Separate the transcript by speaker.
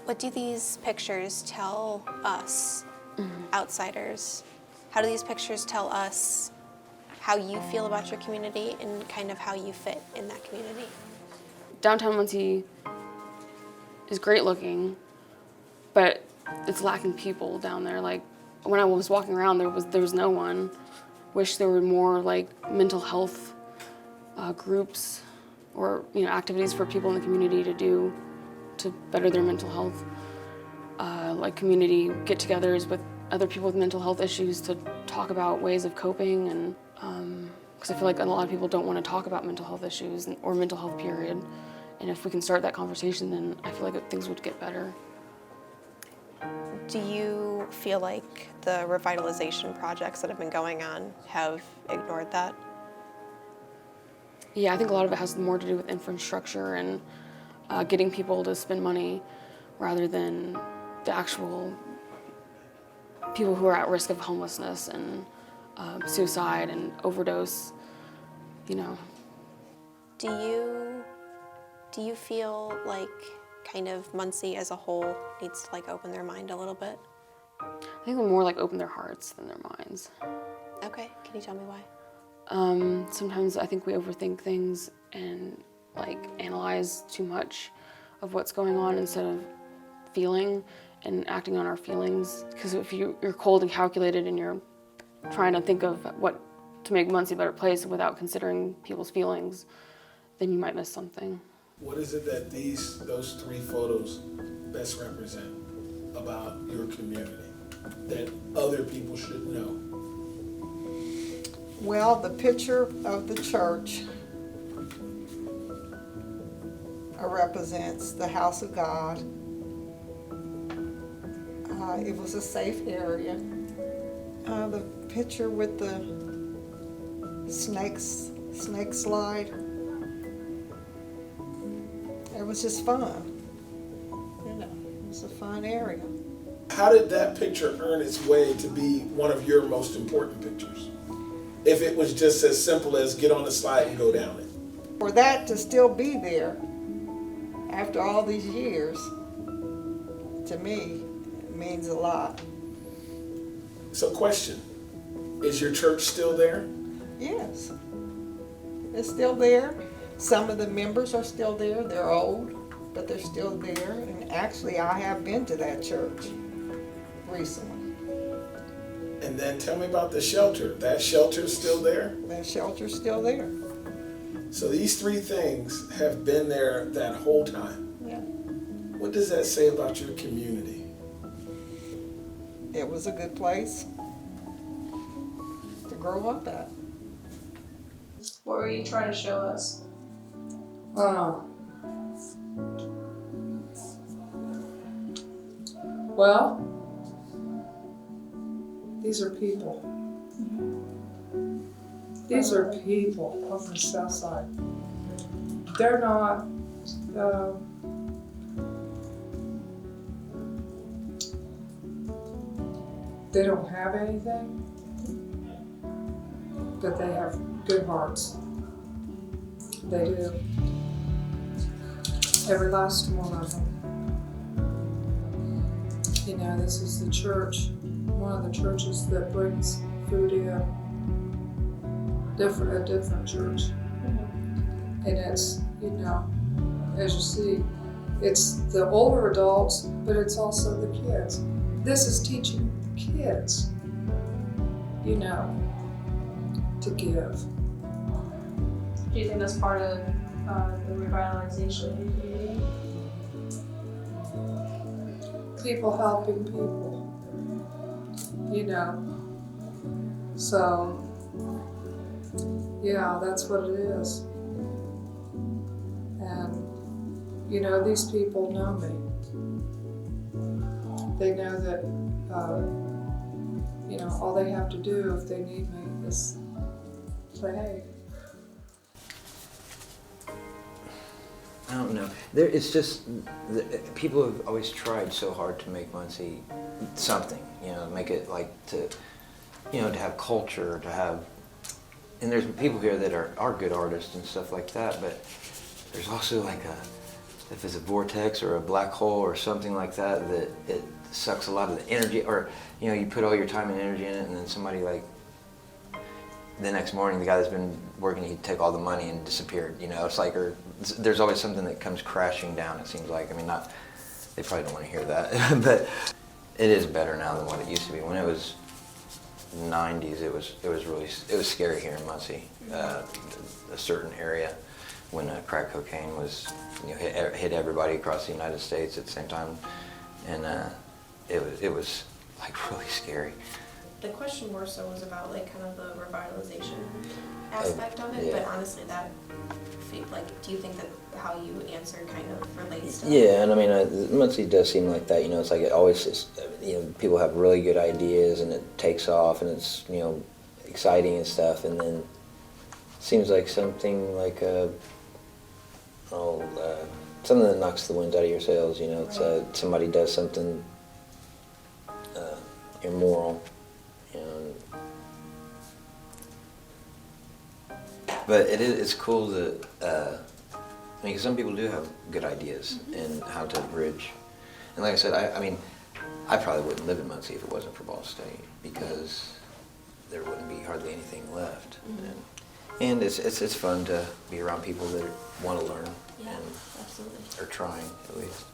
Speaker 1: What do these pictures tell us, outsiders? How do these pictures tell us how you feel about your community and kind of how you fit in that community?
Speaker 2: Downtown Muncie is great looking, but it's lacking people down there. Like, when I was walking around, there was no one. Wish there were more like mental health groups or activities for people in the community to do to better their mental health. Like community get-togethers with other people with mental health issues to talk about ways of coping, and because I feel like a lot of people don't want to talk about mental health issues or mental health period. And if we can start that conversation, then I feel like things would get better.
Speaker 1: Do you feel like the revitalization projects that have been going on have ignored that?
Speaker 2: Yeah, I think a lot of it has more to do with infrastructure and getting people to spend money rather than the actual people who are at risk of homelessness and suicide and overdose,
Speaker 1: Do you feel like kind of Muncie as a whole needs to open their mind a little bit?
Speaker 2: I think they'll more open their hearts than their minds.
Speaker 1: Okay, can you tell me why?
Speaker 2: Sometimes I think we overthink things and analyze too much of what's going on instead of feeling and acting on our feelings. Because if you're cold and calculated and you're trying to think of what to make Muncie a better place without considering people's feelings, then you might miss something.
Speaker 3: What is it that those three photos best represent about your community that other people should know?
Speaker 4: Well, the picture of the church represents the house of God. It was a safe area. The picture with the snake slide, it was just fun. It was a fun area.
Speaker 3: How did that picture earn its way to be one of your most important pictures? If it was just as simple as get on the slide and go down it.
Speaker 4: For that to still be there after all these years, to me, it means a lot.
Speaker 3: So question, is your church still there?
Speaker 4: Yes, it's still there. Some of the members are still there. They're old, but they're still there. And actually, I have been to that church recently.
Speaker 3: And then tell me about the shelter. That shelter's still there?
Speaker 4: That shelter's still there.
Speaker 3: So these three things have been there that whole time.
Speaker 4: Yeah.
Speaker 3: What does that say about your community?
Speaker 4: It was a good place to grow up at.
Speaker 5: What were you trying to show us?
Speaker 6: Well, these are people. These are people on the south side. They're not, they don't have anything, but they have good hearts. They do. Every last one of them. This is the church, one of the churches that brings food in. A different church. And it's, as you see, it's the older adults, but it's also the kids. This is teaching the kids, to give.
Speaker 5: Do you think that's part of the revitalization of your community?
Speaker 6: People helping people, So, yeah, that's what it is. And, these people know me. They know that, all they have to do if they need me is say, hey.
Speaker 7: I don't know. It's just, people have always tried so hard to make Muncie something, make it to have culture, to have, and there's people here that are good artists and stuff like that, but there's also like if it's a vortex or a black hole or something like that, that it sucks a lot of the energy, or, you know, you put all your time and energy in it, and then somebody like, the next morning, the guy that's been working, he'd take all the money and disappeared, you know, it's like, or there's always something that comes crashing down, it seems like. I mean, not, they probably don't want to hear that, but it is better now than what it used to be. When it was 90s, it was scary here in Muncie, a certain area, when crack cocaine was, you know, hit everybody across the United States at the same time, and it was like really scary.
Speaker 8: The question more so was about like kind of the revitalization aspect of it,
Speaker 7: yeah.
Speaker 8: but honestly that, like, do you think that how you answered kind of relates to that?
Speaker 7: Yeah, and I mean, Muncie does seem like that, you know, it's like it always is, you know, people have really good ideas and it takes off and it's, you know, exciting and stuff, and then it seems like something like something that knocks the wind out of your sails, you know, it's somebody does something immoral, you know. But it's cool that, I mean, 'cause some people do have good ideas and how to bridge. And like I said, I mean, I probably wouldn't live in Muncie if it wasn't for Ball State, because there wouldn't be hardly anything left. And it's fun to be around people that want to learn.
Speaker 8: Yeah,
Speaker 7: and
Speaker 8: absolutely.
Speaker 7: are trying, at least.